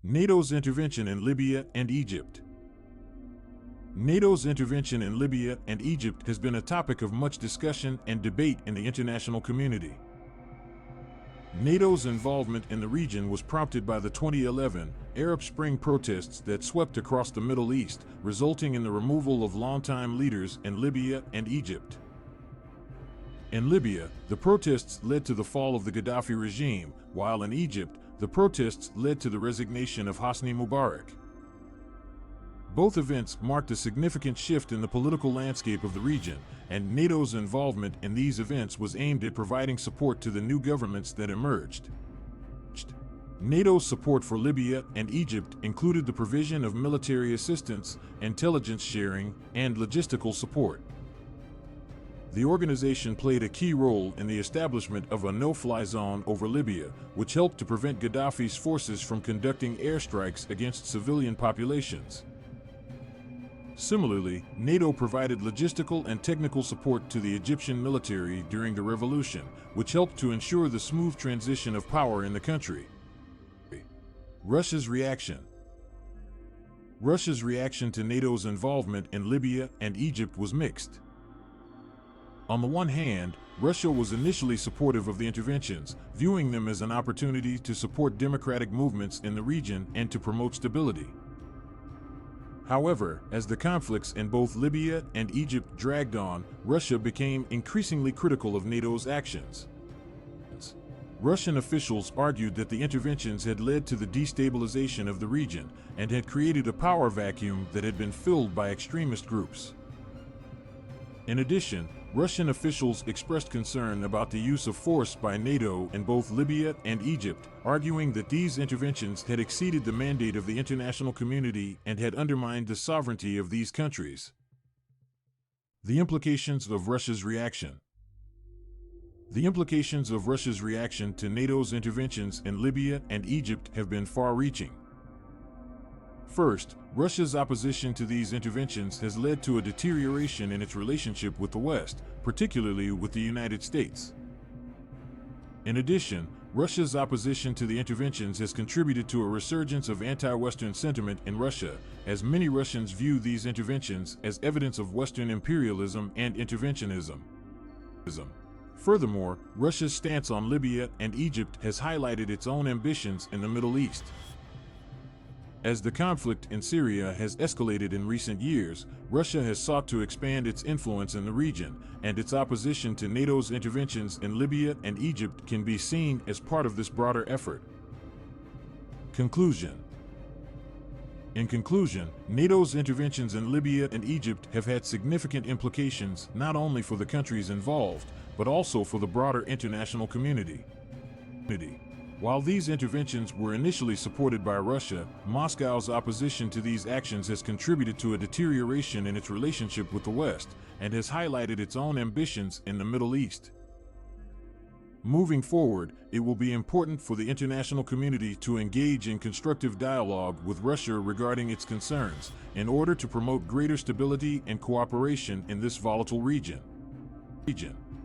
NATO's intervention in Libya and Egypt. NATO's intervention in Libya and Egypt has been a topic of much discussion and debate in the international community. NATO's involvement in the region was prompted by the 2011 Arab Spring protests that swept across the Middle East, resulting in the removal of longtime leaders in Libya and Egypt. In Libya, the protests led to the fall of the Gaddafi regime, while in Egypt, the protests led to the resignation of Hosni Mubarak. Both events marked a significant shift in the political landscape of the region, and NATO's involvement in these events was aimed at providing support to the new governments that emerged. NATO's support for Libya and Egypt included the provision of military assistance, intelligence sharing, and logistical support. The organization played a key role in the establishment of a no-fly zone over Libya, which helped to prevent Gaddafi's forces from conducting airstrikes against civilian populations. Similarly, NATO provided logistical and technical support to the Egyptian military during the revolution, which helped to ensure the smooth transition of power in the country. Russia's reaction. Russia's reaction to NATO's involvement in Libya and Egypt was mixed. On the one hand, Russia was initially supportive of the interventions, viewing them as an opportunity to support democratic movements in the region and to promote stability. However, as the conflicts in both Libya and Egypt dragged on, Russia became increasingly critical of NATO's actions. Russian officials argued that the interventions had led to the destabilization of the region and had created a power vacuum that had been filled by extremist groups. In addition, Russian officials expressed concern about the use of force by NATO in both Libya and Egypt, arguing that these interventions had exceeded the mandate of the international community and had undermined the sovereignty of these countries. The implications of Russia's reaction. The implications of Russia's reaction to NATO's interventions in Libya and Egypt have been far-reaching. First, Russia's opposition to these interventions has led to a deterioration in its relationship with the West, particularly with the United States. In addition, Russia's opposition to the interventions has contributed to a resurgence of anti-Western sentiment in Russia, as many Russians view these interventions as evidence of Western imperialism and interventionism. Furthermore, Russia's stance on Libya and Egypt has highlighted its own ambitions in the Middle East. As the conflict in Syria has escalated in recent years, Russia has sought to expand its influence in the region, and its opposition to NATO's interventions in Libya and Egypt can be seen as part of this broader effort. Conclusion. In conclusion, NATO's interventions in Libya and Egypt have had significant implications not only for the countries involved, but also for the broader international community. While these interventions were initially supported by Russia, Moscow's opposition to these actions has contributed to a deterioration in its relationship with the West and has highlighted its own ambitions in the Middle East. Moving forward, it will be important for the international community to engage in constructive dialogue with Russia regarding its concerns in order to promote greater stability and cooperation in this volatile region.